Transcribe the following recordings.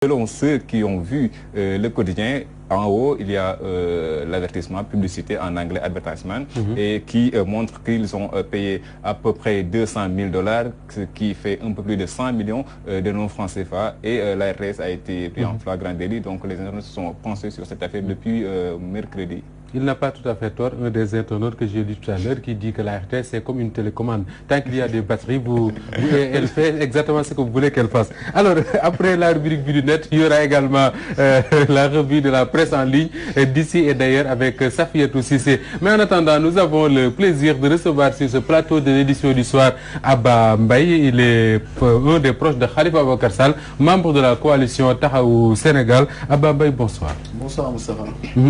Selon ceux qui ont vu le quotidien, en haut, il y a l'avertissement, publicité en anglais, advertisement, et qui montre qu'ils ont payé à peu près 200 000 $, ce qui fait un peu plus de 100 millions de non-francs CFA. Et la RTS a été pris en flagrant délit. Donc les internautes se sont penchés sur cette affaire depuis mercredi. Il n'a pas tout à fait tort, un des internautes que j'ai lu tout à l'heure qui dit que la RTS c'est comme une télécommande. Tant qu'il y a des batteries, elle fait exactement ce que vous voulez qu'elle fasse. Alors, après la rubrique Vue du Net, il y aura également la revue de la presse en ligne d'ici et d'ailleurs avec Safiatou Cissé. Mais en attendant, nous avons le plaisir de recevoir sur ce plateau de l'édition du soir Abba Mbaye. Il est un des proches de Khalifa Ababacar Sall, membre de la coalition Tahaou Sénégal. Abba Mbaye, bonsoir. Bonsoir Moustapha.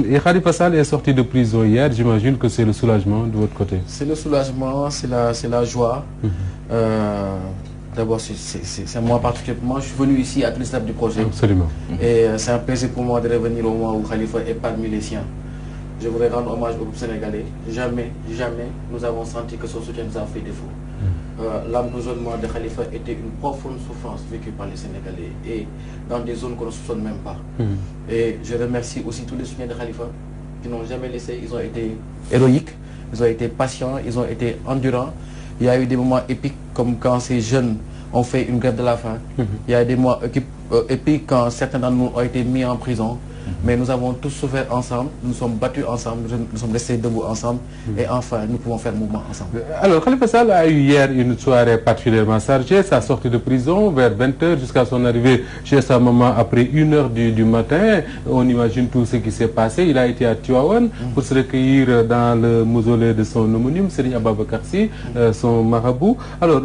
Et Khalifa Sall est sorti de prison hier, j'imagine que c'est le soulagement de votre côté. C'est le soulagement, c'est la joie. D'abord, c'est moi particulièrement. Je suis venu ici à l'étape du projet. Absolument. Et c'est un plaisir pour moi de revenir au moment où Khalifa est parmi les siens. Je voudrais rendre hommage au groupe sénégalais. Jamais, jamais nous avons senti que son soutien nous a fait défaut. L'emprisonnement de Khalifa était une profonde souffrance vécue par les Sénégalais et dans des zones qu'on ne soupçonne même pas. Et je remercie aussi tous les soutiens de Khalifa qui n'ont jamais laissé. Ils ont été héroïques, ils ont été patients, ils ont été endurants. Il y a eu des moments épiques comme quand ces jeunes ont fait une grève de la faim. Il y a des moments épiques quand certains d'entre nous ont été mis en prison. Mais nous avons tous souffert ensemble, nous sommes battus ensemble, nous sommes restés debout ensemble et enfin nous pouvons faire mouvement ensemble. Alors Khalifa Sall a eu hier une soirée particulièrement chargée, sa sortie de prison vers 20 h jusqu'à son arrivée chez sa maman après 1 h du matin. On imagine tout ce qui s'est passé. Il a été à Tivaouane pour se recueillir dans le mausolée de son homonyme, Serigne Ababacar Sy, son marabout. Alors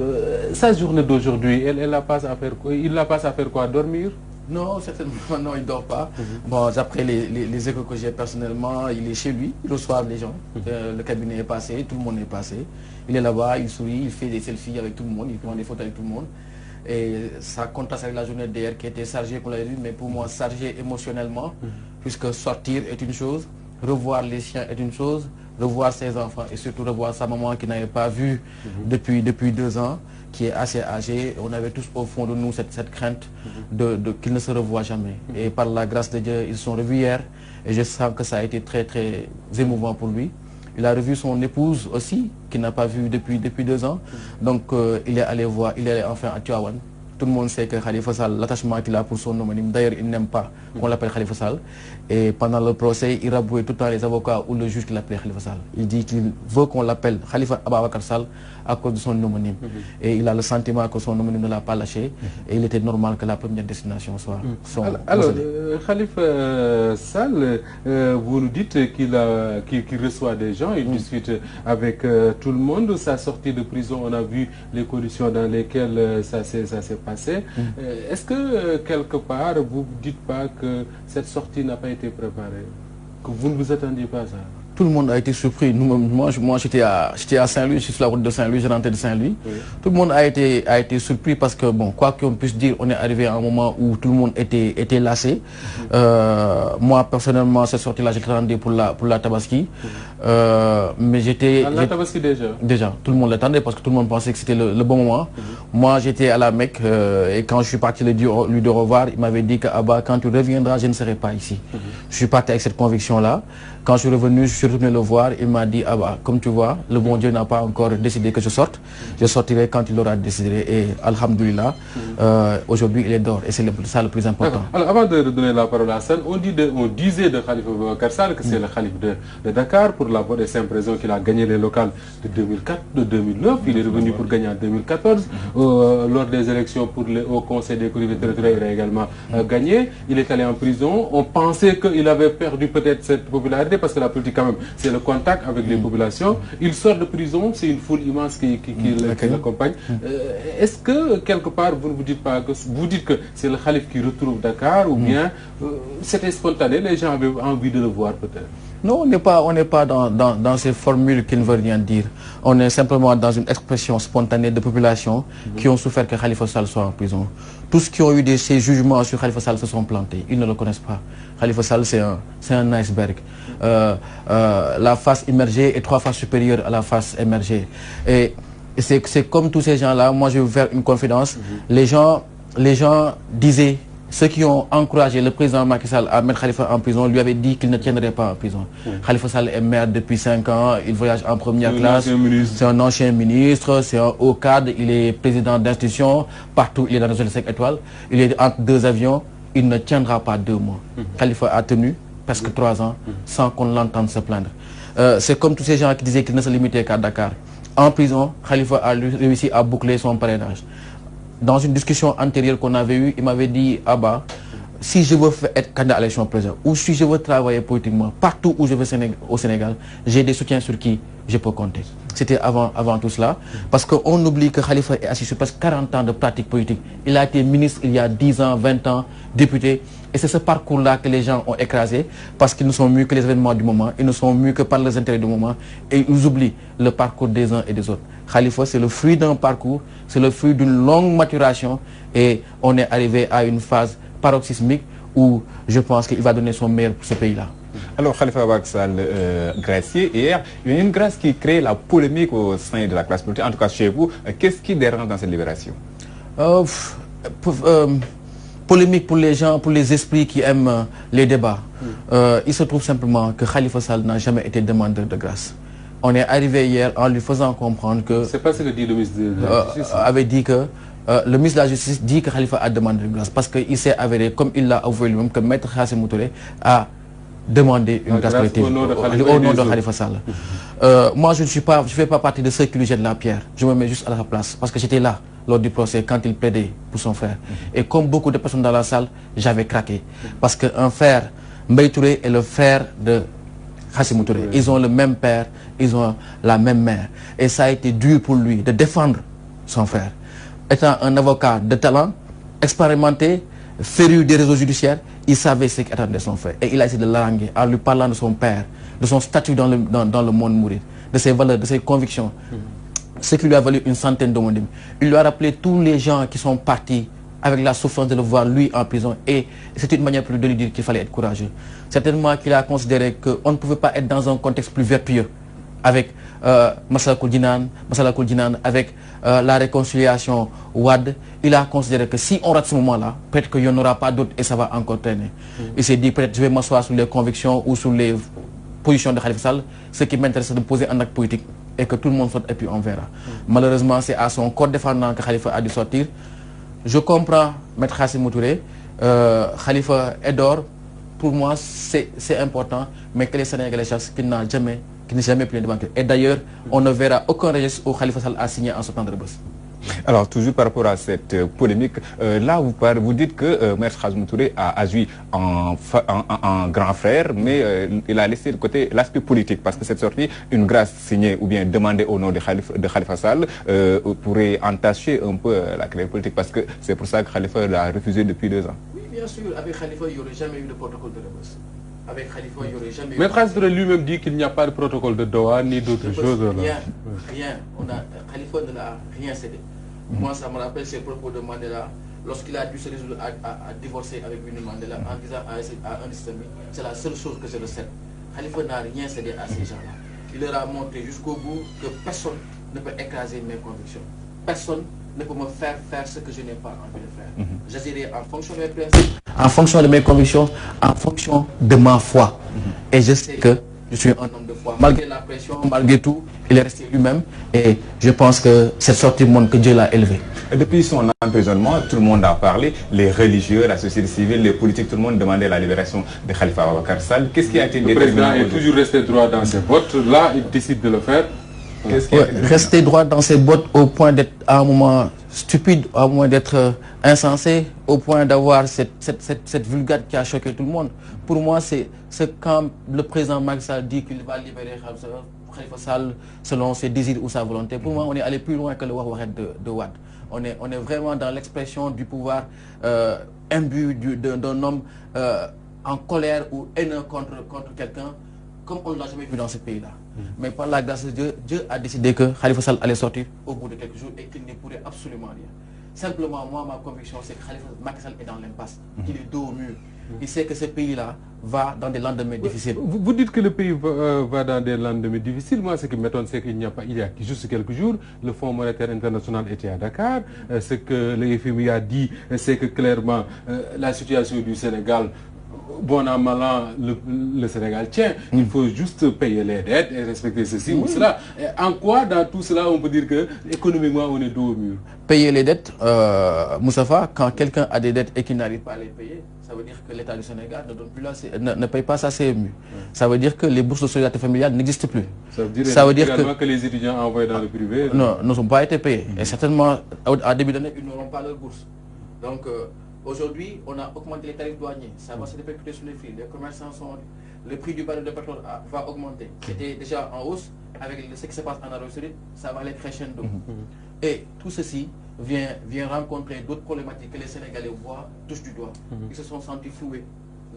sa journée d'aujourd'hui, il la passe à faire quoi? Dormir? Non, certainement, non, il ne dort pas. Bon, d'après les échos que j'ai personnellement, il est chez lui, il reçoit les gens. Le cabinet est passé, tout le monde est passé. Il est là-bas, il sourit, il fait des selfies avec tout le monde, il prend des photos avec tout le monde. Et ça contraste avec la journée d'hier qui était chargée, comme l'a dit, mais pour moi, chargée émotionnellement, puisque sortir est une chose, revoir les chiens est une chose, revoir ses enfants et surtout revoir sa maman qui n'avait pas vu depuis 2 ans, qui est assez âgée. On avait tous au fond de nous cette crainte qu'il ne se revoit jamais. Et par la grâce de Dieu, ils se sont revus hier et je sens que ça a été très très émouvant pour lui. Il a revu son épouse aussi, qu'il n'a pas vue depuis 2 ans. Donc il est allé voir, il est allé enfin à Tivaouane. Tout le monde sait que Khalifa Sall, l'attachement qu'il a pour son homonyme, d'ailleurs il n'aime pas qu'on l'appelle Khalifa Sall. Et pendant le procès, il rabouait tout le temps les avocats ou le juge qui l'appelait Khalifa Sall. Il dit qu'il veut qu'on l'appelle Khalifa Ababacar Sall à cause de son homonyme. Et il a le sentiment que son homonyme ne l'a pas lâché. Et il était normal que la première destination soit son Alors, Khalifa Sall, vous nous dites qu'il reçoit des gens, il discute avec tout le monde. Sa sortie de prison, on a vu les conditions dans lesquelles ça s'est passé. Est-ce que quelque part, vous ne dites pas que cette sortie n'a pas été préparée, que vous ne vous attendiez pas à ça? Tout le monde a été surpris. Moi j'étais à Saint-Louis, je suis sur la route de Saint-Louis, je rentrais de Saint-Louis. Tout le monde a été surpris parce que, bon, quoi qu'on puisse dire, on est arrivé à un moment où tout le monde était lassé. Moi, personnellement, cette sortie-là, j'étais rendu pour la Tabaski. Mais j'étais... La Tabaski déjà? Déjà, tout le monde l'attendait parce que tout le monde pensait que c'était le bon moment. Moi, j'étais à la Mecque et quand je suis parti lui dire au revoir, il m'avait dit que Abba, quand tu reviendras, je ne serai pas ici. Je suis parti avec cette conviction-là. Quand je suis revenu, je suis retourné le voir, il m'a dit, ah bah, comme tu vois, le bon Dieu n'a pas encore décidé que je sorte. Je sortirai quand il aura décidé. Et alhamdoulilah, aujourd'hui il est dehors. Et c'est ça le plus important. Alors, avant de donner la parole à Sall, on disait de Khalifa Ababacar Sall que c'est le Khalif de Dakar pour la bonne et simple raison qu'il a gagné les locales de 2004, de 2009. Il est revenu pour gagner en 2014. Lors des élections pour le Haut Conseil des collectivités territoriales, il a également gagné. Il est allé en prison. On pensait qu'il avait perdu peut-être cette popularité parce que la politique quand même, c'est le contact avec les populations. Il sort de prison, c'est une foule immense qui l'accompagne. Est-ce que quelque part vous ne vous dites pas que vous dites que c'est le Khalif qui retrouve Dakar ou bien c'était spontané, les gens avaient envie de le voir peut-être? Non, on n'est pas dans ces formules qui ne veulent rien dire. On est simplement dans une expression spontanée de populations qui ont souffert que Khalifa Sall soit en prison. Tous ceux qui ont eu ces jugements sur Khalifa Sall se sont plantés. Ils ne le connaissent pas. Khalifa Sall, c'est un iceberg. La face immergée est 3 fois supérieure à la face émergée. Et c'est comme tous ces gens-là. Moi, je vais vous faire une confidence. Les gens disaient ceux qui ont encouragé le président Macky Sall à mettre Khalifa en prison lui avaient dit qu'il ne tiendrait pas en prison. Khalifa Sall est maire depuis 5 ans, il voyage en première classe, c'est un ancien ministre, c'est un haut cadre, il est président d'institution, partout il est dans les 5 étoiles, il est entre 2 avions, il ne tiendra pas 2 mois. Khalifa a tenu presque 3 ans sans qu'on l'entende se plaindre. C'est comme tous ces gens qui disaient qu'il ne se limitait qu'à Dakar. En prison, Khalifa a réussi à boucler son parrainage. Dans une discussion antérieure qu'on avait eue, il m'avait dit, Abba, si je veux être candidat à l'élection présidentielle ou si je veux travailler politiquement, partout où je veux au Sénégal, j'ai des soutiens sur qui je peux compter. C'était avant tout cela. Parce qu'on oublie que Khalifa est assis sur presque 40 ans de pratique politique. Il a été ministre il y a 10 ans, 20 ans, député. Et c'est ce parcours-là que les gens ont écrasé parce qu'ils ne sont mieux que les événements du moment, ils ne sont mieux que par les intérêts du moment et ils oublient le parcours des uns et des autres. Khalifa, c'est le fruit d'un parcours, c'est le fruit d'une longue maturation et on est arrivé à une phase paroxysmique où je pense qu'il va donner son meilleur pour ce pays-là. Alors Khalifa Ababacar Sall, gracié hier, il y a une grâce qui crée la polémique au sein de la classe politique, en tout cas chez vous. Qu'est-ce qui dérange dans cette libération? Polémique pour les gens, pour les esprits qui aiment les débats. Il se trouve simplement que Khalifa Sall n'a jamais été demandeur de grâce. On est arrivé hier en lui faisant comprendre que... C'est pas ce que dit le ministre de la Justice. Avait dit que... le ministre de la Justice dit que Khalifa a demandé de grâce parce qu'il s'est avéré, comme il l'a avoué lui-même, que Maître Khassimou Touré a demandé une grâce collective au nom de Khalifa Sall. Moi, je ne fais pas partie de ceux qui lui jettent la pierre. Je me mets juste à la place parce que j'étais là lors du procès quand il plaidait pour son frère. Et comme beaucoup de personnes dans la salle, j'avais craqué. Parce qu'un frère, Mbaye Touré est le frère de Khassimou Touré. Ils ont le même père, ils ont la même mère. Et ça a été dur pour lui de défendre son frère. Étant un avocat de talent, expérimenté, féru des réseaux judiciaires, il savait ce qu'attendait son frère. Et il a essayé de l'haranguer en lui parlant de son père, de son statut dans le monde mourir, de ses valeurs, de ses convictions. Ce qui lui a valu une centaine d'homonymes. Il lui a rappelé tous les gens qui sont partis avec la souffrance de le voir lui en prison. Et c'est une manière pour lui de lui dire qu'il fallait être courageux. Certainement qu'il a considéré qu'on ne pouvait pas être dans un contexte plus vertueux avec Massala Koul Djinan, avec la réconciliation Wade. Il a considéré que si on rate ce moment-là, peut-être qu'il n'y en aura pas d'autres et ça va encore traîner. Il s'est dit peut-être je vais m'asseoir sur les convictions ou sur les position de Khalifa Sall, ce qui m'intéresse c'est de poser un acte politique et que tout le monde saute et puis on verra. Malheureusement, c'est à son corps défendant que Khalifa a dû sortir. Je comprends Maître Khassimou Touré, Khalifa est d'or, pour moi c'est important, mais que les Sénégalais sachent qu'il n'est jamais plus indépendant. Et d'ailleurs, on ne verra aucun registre où Khalifa Sall a signé en sortant de Rebeuss. Alors, toujours par rapport à cette polémique, là, vous dites que Maître Khassimou Touré a agi en grand frère, mais il a laissé de côté l'aspect politique, parce que cette sortie, une grâce signée ou bien demandée au nom de Khalifa Sall, pourrait entacher un peu la carrière politique, parce que c'est pour ça que Khalifa l'a refusé depuis 2 ans. Oui, bien sûr, avec Khalifa, il n'y aurait jamais eu de protocole de Rebeuss. Avec Khalifa, il n'y aurait jamais eu... Maître Khassimou Touré lui-même dit qu'il n'y a pas de protocole de Doha, ni d'autres choses. Rien. Khalifa ne l'a rien cédé. Moi, ça me rappelle ses propos de Mandela lorsqu'il a dû se résoudre à divorcer avec Winnie Mandela en disant à un de ses amis, c'est la seule chose que je le sais. Khalifa n'a rien cédé à ces gens-là. Il leur a montré jusqu'au bout que personne ne peut écraser mes convictions. Personne ne peut me faire faire ce que je n'ai pas envie de faire. J'agirai en fonction de mes principes, en fonction de mes convictions, en fonction de ma foi. Et je sais que je suis un homme de foi. Malgré la pression, malgré tout, il est resté lui-même. Et je pense que cette sortie montre que Dieu l'a élevé. Et depuis son emprisonnement, tout le monde a parlé. Les religieux, la société civile, les politiques, tout le monde demandait la libération de Khalifa Ababacar Sall. Qu'est-ce qui a été déterminant? Le président est toujours resté droit dans ses bottes. Là, il décide de le faire. Rester droit dans ses bottes au point d'être à un moment stupide, à un moment d'être insensé, au point d'avoir cette vulgate qui a choqué tout le monde. Pour moi, c'est quand le président Macky Sall dit qu'il va libérer Khalifa Sall selon ses désirs ou sa volonté. Pour moi, on est allé plus loin que le Wawaret de Wade. On est vraiment dans l'expression du pouvoir imbu d'un homme en colère ou haineux contre quelqu'un, comme on ne l'a jamais vu dans ce pays-là. Mais par la grâce de Dieu, Dieu a décidé que Khalifa Sall allait sortir au bout de quelques jours et qu'il ne pourrait absolument rien. Simplement, moi, ma conviction, c'est que Khalifa Macky Sall est dans l'impasse, qu'il est dos au mur. il sait que ce pays-là va dans des lendemains difficiles. Vous dites que le pays va dans des lendemains difficiles. Moi, ce qui m'étonne, c'est qu'il n'y a pas, il y a juste quelques jours, le Fonds monétaire international était à Dakar. Ce que le FMI a dit, c'est que clairement, la situation du Sénégal, bon an, mal an, le Sénégal tient. Il faut juste payer les dettes et respecter ceci ou cela. Et en quoi, dans tout cela, on peut dire que économiquement, on est dos au mur? Payer les dettes, Moustapha, quand quelqu'un a des dettes et qu'il n'arrive pas à les payer, ça veut dire que l'État du Sénégal ne paye pas sa CMU. Ça veut dire que les bourses de solidarité familiale n'existent plus. Ça veut dire que les étudiants envoyés dans le privé ne sont pas été payés. Et certainement, à début d'année, ils n'auront pas leur bourse. Donc, aujourd'hui, on a augmenté les tarifs douaniers. Ça va se répercuter sur les prix. Les commerçants sont... Le prix du baril de pétrole va augmenter. C'était déjà en hausse. Avec ce qui se passe en Arabie Saoudite, ça va aller crescendo. Et tout ceci vient rencontrer d'autres problématiques que les Sénégalais voient, touchent du doigt. Ils se sont sentis floués.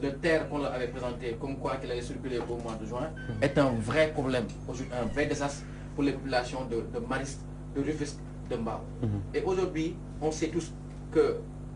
Le terre qu'on leur avait présenté, comme quoi qu'il allait circuler au mois de juin, est un vrai problème, un vrai désastre pour les populations de Mariste, de Rufisque, de Mbao. Et aujourd'hui, on sait tous que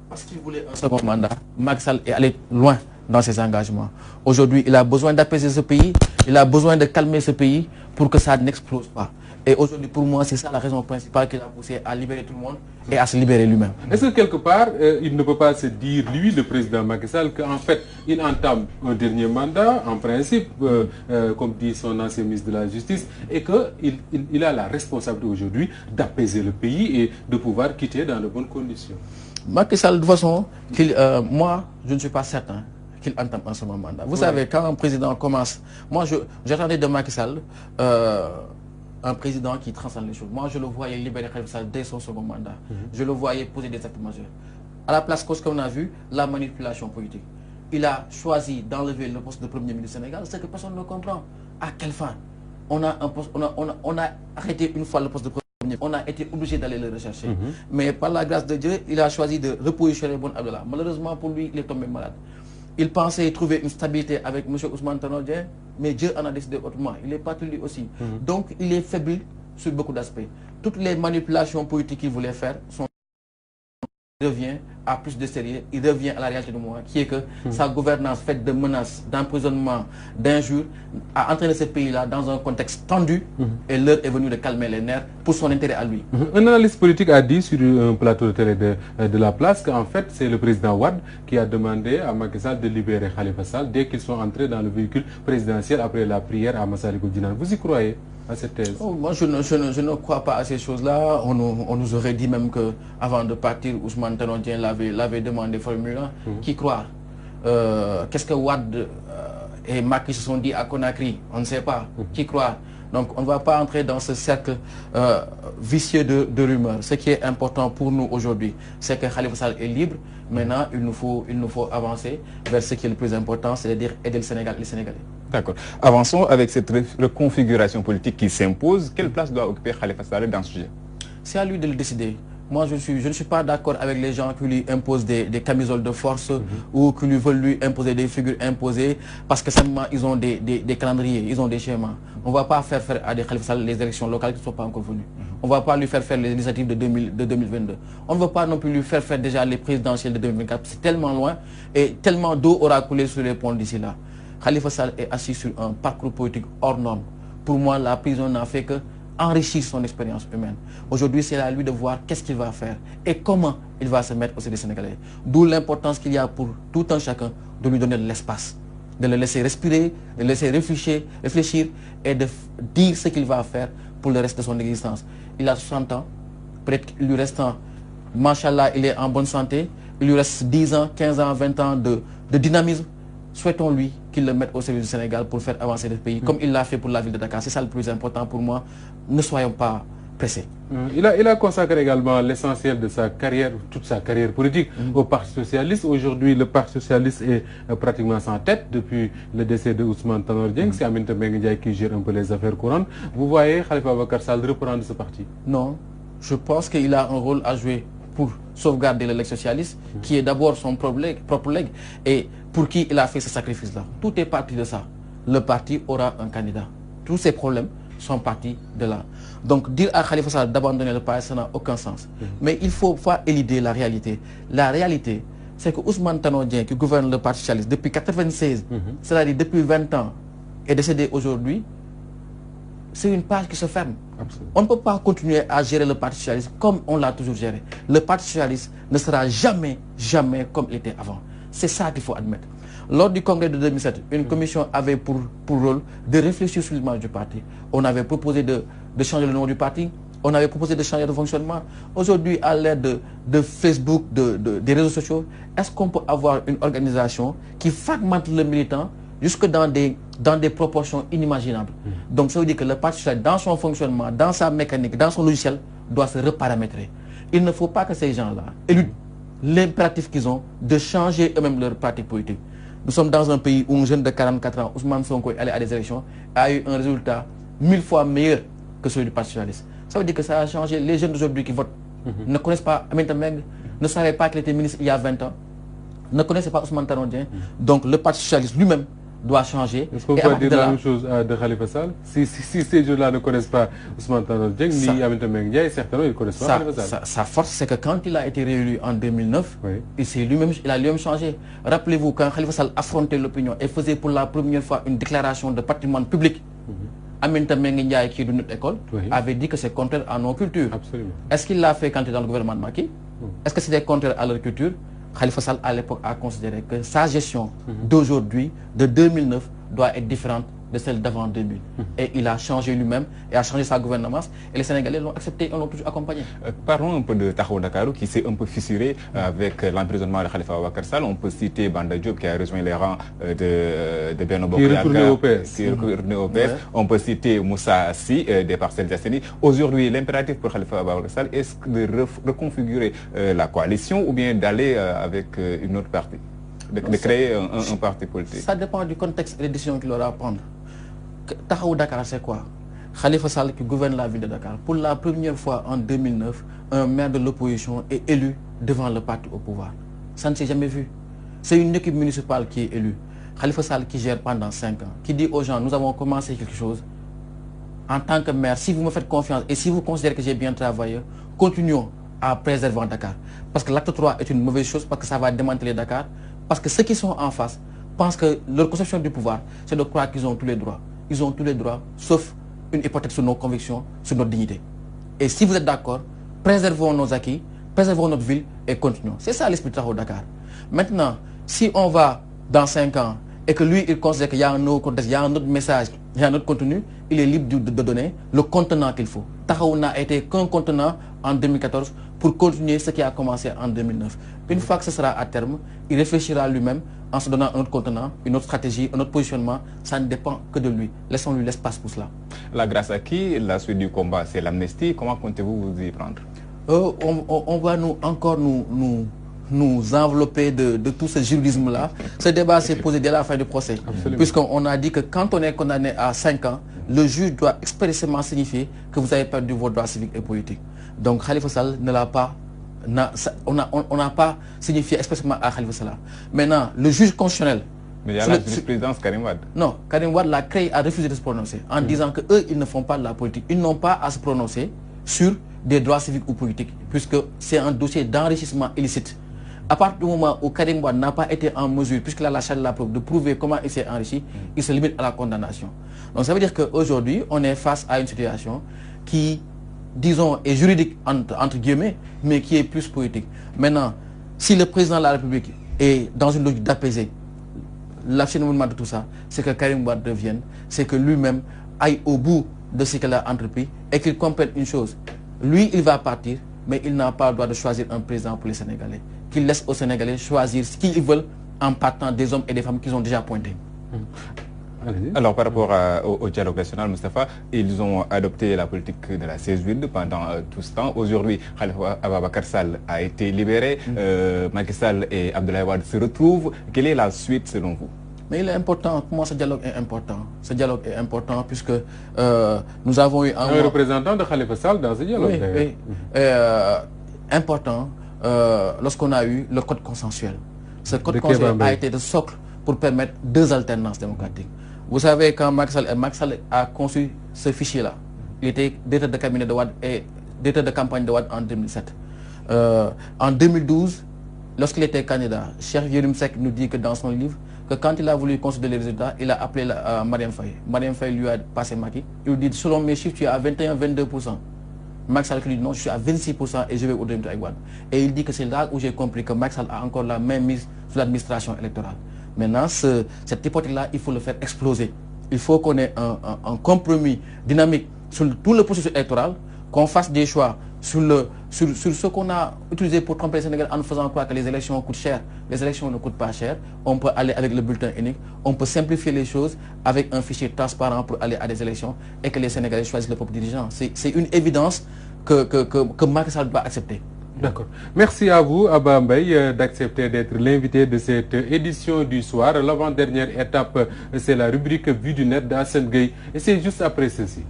parce qu'il voulait un second mandat, Macky Sall est allé loin dans ses engagements. Aujourd'hui, il a besoin d'apaiser ce pays, il a besoin de calmer ce pays pour que ça n'explose pas. Et aujourd'hui, pour moi, c'est ça la raison principale qui l'a poussé à libérer tout le monde et à se libérer lui-même. Est-ce que quelque part, il ne peut pas se dire, lui, le président Macky Sall, qu'en fait, il entame un dernier mandat, en principe, comme dit son ancien ministre de la Justice, et qu'il a la responsabilité aujourd'hui d'apaiser le pays et de pouvoir quitter dans de bonnes conditions? Macky Sall, de toute façon, moi, je ne suis pas certain qu'il entame un second mandat. Vous savez, quand un président commence... Moi, j'attendais de Macky Sall un président qui transcende les choses. Moi, je le voyais libérer Khalifa Sall dès son second mandat. Je le voyais poser des actes majeurs. À la place, qu'on a vu, la manipulation politique. Il a choisi d'enlever le poste de Premier ministre du Sénégal, c'est que personne ne comprend. À quelle fin? On a arrêté une fois le poste de Premier ministre. On a été obligé d'aller le rechercher. Mais par la grâce de Dieu, il a choisi de repositionner Boun Abdallah. Malheureusement pour lui, il est tombé malade. Il pensait trouver une stabilité avec M. Ousmane Tanor Dieng, mais Dieu en a décidé autrement. Il est parti lui aussi. Donc il est faible sur beaucoup d'aspects. Toutes les manipulations politiques qu'il voulait faire sont... Il revient à plus de sérieux, il revient à la réalité du moment, qui est que sa gouvernance faite de menaces, d'emprisonnement, d'injures, a entraîné ce pays-là dans un contexte tendu, et l'heure est venue de calmer les nerfs pour son intérêt à lui. Un analyste politique a dit sur un plateau de télé de La Place qu'en fait c'est le président Wade qui a demandé à Macky Sall de libérer Khalifa Sall dès qu'ils sont entrés dans le véhicule présidentiel après la prière à Massalikul Jinan. Vous y croyez à cette thèse? Moi, je ne crois pas à ces choses-là. On nous aurait dit même qu'avant de partir, Ousmane Tanor Dieng l'avait demandé formule. Qui croit? Qu'est-ce que Wade et Macky se sont dit à Conakry? On ne sait pas. Qui croit? Donc on ne va pas entrer dans ce cercle vicieux de rumeurs. Ce qui est important pour nous aujourd'hui, c'est que Khalifa Sall est libre. Maintenant, il nous faut avancer vers ce qui est le plus important, c'est-à-dire aider le Sénégal et les Sénégalais. D'accord. Avançons avec cette reconfiguration politique qui s'impose. Quelle place doit occuper Khalifa Sall dans ce sujet? C'est à lui de le décider. Moi, je ne suis pas d'accord avec les gens qui lui imposent des camisoles de force ou qui lui veulent lui imposer des figures imposées parce que simplement ils ont des calendriers, ils ont des schémas. On ne va pas faire à des Khalifa Sall les élections locales qui ne sont pas encore venues. On ne va pas lui faire les initiatives de 2022. On ne va pas non plus lui faire déjà les présidentielles de 2024. C'est tellement loin et tellement d'eau aura coulé sur les ponts d'ici là. Khalifa Sall est assis sur un parcours politique hors norme. Pour moi, la prison n'a fait que enrichir son expérience humaine. Aujourd'hui, c'est à lui de voir qu'est-ce qu'il va faire et comment il va se mettre au service sénégalais. D'où l'importance qu'il y a pour tout un chacun de lui donner de l'espace, de le laisser respirer, de le laisser réfléchir et de dire ce qu'il va faire pour le reste de son existence. Il a 60 ans, peut-être qu'il lui reste, machallah, il est en bonne santé, il lui reste 10 ans, 15 ans, 20 ans de dynamisme. Souhaitons-lui qu'il le mette au service du Sénégal pour faire avancer le pays, comme il l'a fait pour la ville de Dakar. C'est ça le plus important pour moi. Ne soyons pas pressés. Il a consacré également l'essentiel de sa carrière, toute sa carrière politique au Parti Socialiste. Aujourd'hui, le Parti Socialiste est pratiquement sans tête depuis le décès de Ousmane Tanor Dieng. C'est Aminata Mbengue Ndiaye qui gère un peu les affaires courantes. Vous voyez Khalifa Ababacar Sall reprendre ce parti? Non. Je pense qu'il a un rôle à jouer pour sauvegarder le legs socialiste, qui est d'abord son propre legs, et pour qui il a fait ce sacrifice-là. Tout est parti de ça. Le parti aura un candidat. Tous ces problèmes sont partis de là. Donc dire à Khalifa Sall d'abandonner le parti, ça n'a aucun sens. Mais il ne faut pas éluder la réalité. La réalité, c'est que Ousmane Tanor Dieng, qui gouverne le Parti socialiste depuis 1996, c'est-à-dire depuis 20 ans, est décédé aujourd'hui, c'est une page qui se ferme. Absolument. On ne peut pas continuer à gérer le Parti socialiste comme on l'a toujours géré. Le Parti socialiste ne sera jamais, jamais comme il était avant. C'est ça qu'il faut admettre. Lors du congrès de 2007, une commission avait pour rôle de réfléchir sur l'image du parti. On avait proposé de changer le nom du parti. On avait proposé de changer de fonctionnement. Aujourd'hui, à l'aide de Facebook, des réseaux sociaux, est-ce qu'on peut avoir une organisation qui fragmente le militant jusque dans des proportions inimaginables? Donc ça veut dire que le Parti socialiste, dans son fonctionnement, dans sa mécanique, dans son logiciel, doit se reparamétrer. Il ne faut pas que ces gens-là éludent l'impératif qu'ils ont de changer eux-mêmes leur pratique politique. Nous sommes dans un pays où un jeune de 44 ans, Ousmane Sonko, est allé à des élections, a eu un résultat 1000 fois meilleur que celui du Parti socialiste. Ça veut dire que ça a changé. Les jeunes d'aujourd'hui qui votent ne connaissent pas Aminata Mbengue, ne savaient pas qu'il était ministre il y a 20 ans, ne connaissaient pas Ousmane Tanor Dieng. Donc le Parti socialiste lui-même doit changer. Est-ce qu'on peut dire la même chose de Khalifa Sall? Si ces jeunes-là ne connaissent pas Ousmane Tanor Dieng, ni Aminata Mbengue, certainement ils ne connaissent pas Khalifa Sall. Sa force, c'est que quand il a été réélu en 2009, il a lui-même changé. Rappelez-vous, quand Khalifa Sall affrontait l'opinion et faisait pour la première fois une déclaration de patrimoine public, Aminata Mbengue Ndiaye, qui est de notre école, avait dit que c'est contraire à nos cultures. Est-ce qu'il l'a fait quand il était dans le gouvernement de Macky? Est-ce que c'était contraire à leur culture? Khalifa Sall, à l'époque, a considéré que sa gestion d'aujourd'hui, de 2009, doit être différente de celle d'avant 2000. Et il a changé lui-même et a changé sa gouvernance. Et les Sénégalais l'ont accepté et l'ont toujours accompagné. Parlons un peu de Taxawu Dakarou qui s'est un peu fissuré avec l'emprisonnement de Khalifa Ababacar Sall. On peut citer Banda Diop qui a rejoint les rangs de Benno Bokk Yakaar, qui est retourné au PS. On peut citer Moussa Sy des Parcelles Assainies. Aujourd'hui, l'impératif pour Khalifa Ababacar Sall est de reconfigurer la coalition ou bien d'aller avec une autre partie, de créer un parti politique. Ça dépend du contexte et des décisions qu'il aura à prendre. Taxawu Dakar, c'est quoi? Khalifa Sall qui gouverne la ville de Dakar. Pour la première fois en 2009, un maire de l'opposition est élu devant le parti au pouvoir. Ça ne s'est jamais vu. C'est une équipe municipale qui est élue. Khalifa Sall qui gère pendant 5 ans, qui dit aux gens, nous avons commencé quelque chose. En tant que maire, si vous me faites confiance et si vous considérez que j'ai bien travaillé, continuons à préserver Dakar. Parce que l'acte 3 est une mauvaise chose, parce que ça va démanteler Dakar. Parce que ceux qui sont en face pensent que leur conception du pouvoir, c'est de croire qu'ils ont tous les droits. Ils ont tous les droits, sauf une hypothèque sur nos convictions, sur notre dignité. Et si vous êtes d'accord, préservons nos acquis, préservons notre ville et continuons. C'est ça l'esprit de Taxawu Dakar. Maintenant, si on va dans 5 ans et que lui, il considère qu'il y a un autre contexte, il y a un autre message, il y a un autre contenu, il est libre de donner le contenant qu'il faut. Taxawu n'a été qu'un contenant en 2014 pour continuer ce qui a commencé en 2009. Une fois que ce sera à terme, il réfléchira lui-même en se donnant un autre contenant, une autre stratégie, un autre positionnement. Ça ne dépend que de lui. Laissons-lui l'espace pour cela. La grâce à qui? La suite du combat, c'est l'amnistie. Comment comptez-vous vous y prendre? On va nous envelopper de tout ce juridisme-là. Ce débat s'est posé dès la fin du procès. Puisqu'on a dit que quand on est condamné à 5 ans, le juge doit expressément signifier que vous avez perdu vos droits civiques et politiques. Donc Khalifa Sall ne l'a pas, on n'a pas signifié expressément à Khalifa Sall. Maintenant, le juge constitutionnel... Mais il y a la jurisprudence Karim Wade. Non, Karim Wade l'a créé, a refusé de se prononcer en disant qu'eux, ils ne font pas de la politique. Ils n'ont pas à se prononcer sur des droits civiques ou politiques, puisque c'est un dossier d'enrichissement illicite. À partir du moment où Karim Wade n'a pas été en mesure, puisqu'il a la charge de la preuve, de prouver comment il s'est enrichi, il se limite à la condamnation. Donc ça veut dire qu'aujourd'hui, on est face à une situation qui, disons, est juridique entre guillemets, mais qui est plus politique. Maintenant, si le président de la République est dans une logique d'apaiser l'acheminement de tout ça, c'est que Karim Wade revienne, c'est que lui-même aille au bout de ce qu'il a entrepris et qu'il comprenne une chose. Lui, il va partir, mais il n'a pas le droit de choisir un président pour les Sénégalais. Qu'il laisse aux Sénégalais choisir ce qu'ils veulent en partant des hommes et des femmes qu'ils ont déjà pointés. Alors, par rapport au dialogue national, Moustapha, ils ont adopté la politique de la 16 villes pendant tout ce temps. Aujourd'hui, Khalifa Ababacar Sall a été libéré. Macky Sall et Abdoulaye Wade se retrouvent. Quelle est la suite selon vous? Mais il est important, pour moi ce dialogue est important. Ce dialogue est important puisque nous avons eu un représentant de Khalifa Sall dans ce dialogue. Oui, important lorsqu'on a eu le code consensuel. Ce code consensuel a été le socle pour permettre 2 alternances démocratiques. Vous savez, quand Macky Sall a conçu ce fichier-là, il était directeur de cabinet de Wade et directeur de campagne de Wade en 2007. En 2012, lorsqu'il était candidat, Cheikh Yérim Seck nous dit que dans son livre, que quand il a voulu consulter les résultats, il a appelé Marième Faye. Marième Faye lui a passé Macky. Il lui dit, selon mes chiffres, tu es à 21-22%. Macky Sall lui dit non, je suis à 26% et je vais au-delà avec Wade. Et il dit que c'est là où j'ai compris que Macky Sall a encore la main mise sur l'administration électorale. Maintenant, cette hypothèse-là, il faut le faire exploser. Il faut qu'on ait un compromis dynamique sur tout le processus électoral, qu'on fasse des choix sur ce qu'on a utilisé pour tromper les Sénégalais en faisant croire que les élections coûtent cher. Les élections ne coûtent pas cher. On peut aller avec le bulletin unique. On peut simplifier les choses avec un fichier transparent pour aller à des élections et que les Sénégalais choisissent le propre dirigeant. C'est une évidence que Macky Sall doit accepter. D'accord. Merci à vous, Abba Mbaye, d'accepter d'être l'invité de cette édition du soir. L'avant-dernière étape, c'est la rubrique Vue du Net d'Hassane Gueye. Et c'est juste après ceci.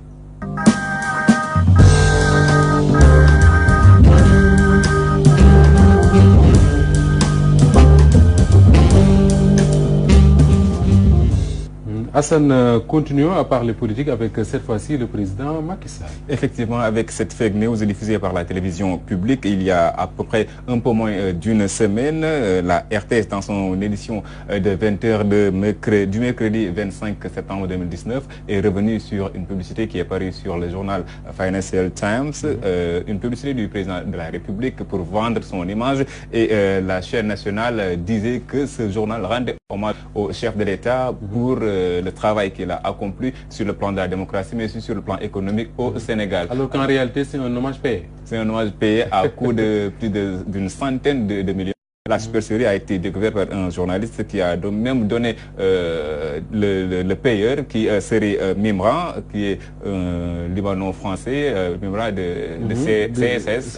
Hassan, continuons à parler politique avec cette fois-ci le président Macky Sall. Effectivement, avec cette fake news diffusée par la télévision publique, il y a à peu près un peu moins d'une semaine, la RTS, dans son édition de 20h du mercredi 25 septembre 2019, est revenue sur une publicité qui est parue sur le journal Financial Times, une publicité du président de la République pour vendre son image. Et la chaîne nationale disait que ce journal rendait hommage au chef de l'État pour le travail qu'il a accompli sur le plan de la démocratie, mais aussi sur le plan économique au Sénégal. Alors qu'en réalité, c'est un hommage payé. C'est un hommage payé à coût de plus d'une centaine de millions. La supercherie a été découverte par un journaliste qui a même donné le payeur, qui serait Mimran, qui est Libanon-français, Mimran de CSS,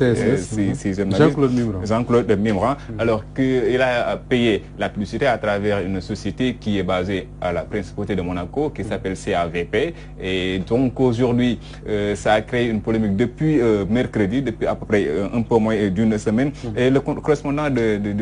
Jean-Claude Mimran. Jean-Claude Mimran, alors qu'il a payé la publicité à travers une société qui est basée à la principauté de Monaco, qui s'appelle CAVP. Et donc aujourd'hui, ça a créé une polémique depuis mercredi, depuis à peu près un peu moins d'une semaine. Et le correspondant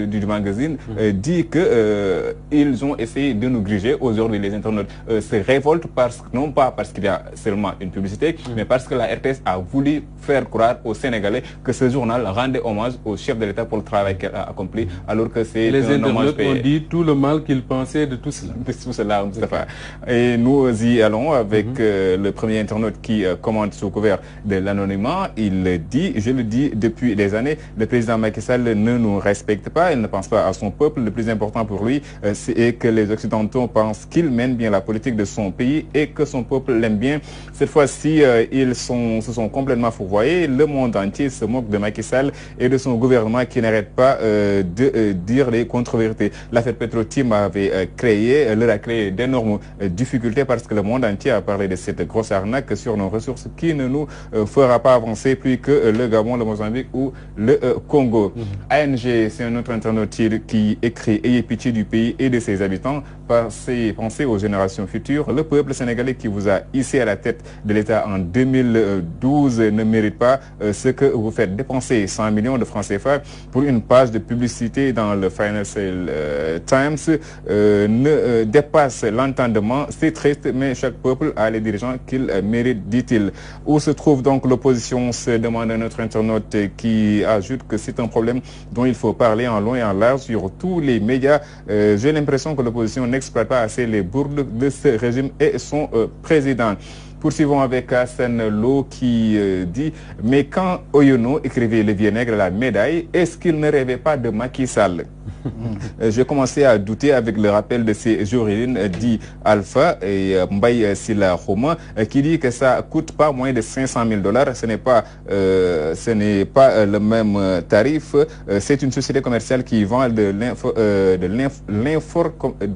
du magazine dit que ils ont essayé de nous griger. Aujourd'hui, les internautes se révoltent non pas parce qu'il y a seulement une publicité, mais parce que la RTS a voulu faire croire aux Sénégalais que ce journal rendait hommage au chef de l'État pour le travail qu'elle a accompli, alors que c'est les un hommage internautes payé. ont dit tout le mal qu'ils pensaient de tout cela. De tout cela, Moustapha. Et nous y allons avec le premier internaute qui commente sous couvert de l'anonymat. Il dit, je le dis depuis des années, le président Macky Sall ne nous respecte pas, il ne pense pas à son peuple. Le plus important pour lui, c'est que les Occidentaux pensent qu'il mène bien la politique de son pays et que son peuple l'aime bien. Cette fois-ci, ils se sont complètement fourvoyés. Le monde entier se moque de Macky Sall et de son gouvernement qui n'arrête pas de dire les contre-vérités. L'affaire Petro-Tim leur a créé d'énormes difficultés parce que le monde entier a parlé de cette grosse arnaque sur nos ressources qui ne nous fera pas avancer plus que le Gabon, le Mozambique ou le Congo. ANG, c'est un autre internaute qui écrit « Ayez pitié du pays et de ses habitants, pensez aux générations futures. Le peuple sénégalais qui vous a hissé à la tête de l'État en 2012 ne mérite pas ce que vous faites. Dépenser 100 millions de francs CFA pour une page de publicité dans le Financial Times ne dépasse l'entendement. C'est triste, mais chaque peuple a les dirigeants qu'il mérite, dit-il. Où se trouve donc l'opposition, se demande notre internaute qui ajoute que c'est un problème dont il faut parler en long et en large sur tous les médias. J'ai l'impression que l'opposition n'exploite pas assez les bourdes de ce régime et son président. Poursuivons avec Hassan Lo qui dit « Mais quand Oyono écrivait Le Vieux Nègre, la médaille, est-ce qu'il ne rêvait pas de Macky Sall ?» J'ai commencé à douter avec le rappel de ces origines, dit Alpha et Mbaye Silla Roma, qui dit que ça coûte pas moins de 500 000 $. Ce n'est pas le même tarif. C'est une société commerciale qui vend de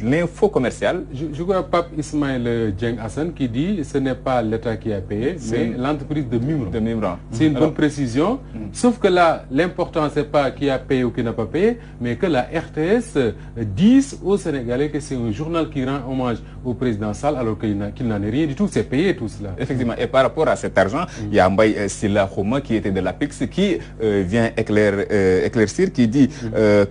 l'info commercial. Je vois Pape Ismaël Dieng Hassan qui dit ce n'est pas l'État qui a payé, mais l'entreprise de Mimran. C'est une bonne précision. Sauf que là, l'important, c'est pas qui a payé ou qui n'a pas payé, mais que la RTS dise aux Sénégalais que c'est un journal qui rend hommage au président Sall, alors qu'il n'en est rien du tout. C'est payé tout cela. Effectivement. Et par rapport à cet argent, il y a Mbaye Silla Roma qui était de l'APIX qui vient éclaircir, qui dit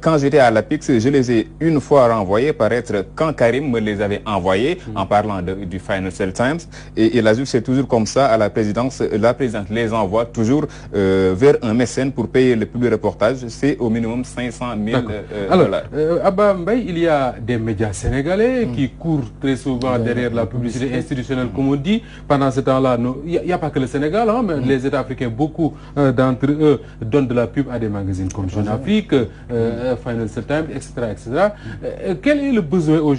quand j'étais à l'APIX, je les ai une fois renvoyés paraître quand Karim me les avait envoyés, en parlant du Financial Times. Et il a d'Ajoute, c'est toujours comme ça à la présidence. La présidente les envoie toujours vers un mécène pour payer le public reportage. C'est au minimum 500 000 dollars. Abba Mbaye, il y a des médias sénégalais qui courent très souvent derrière la publicité institutionnelle, comme on dit. Pendant ce temps-là, il n'y a pas que le Sénégal, hein, mais les États africains, beaucoup d'entre eux donnent de la pub à des magazines comme Jeune Afrique, Financial Times, etc., etc. Quel est le besoin aujourd'hui?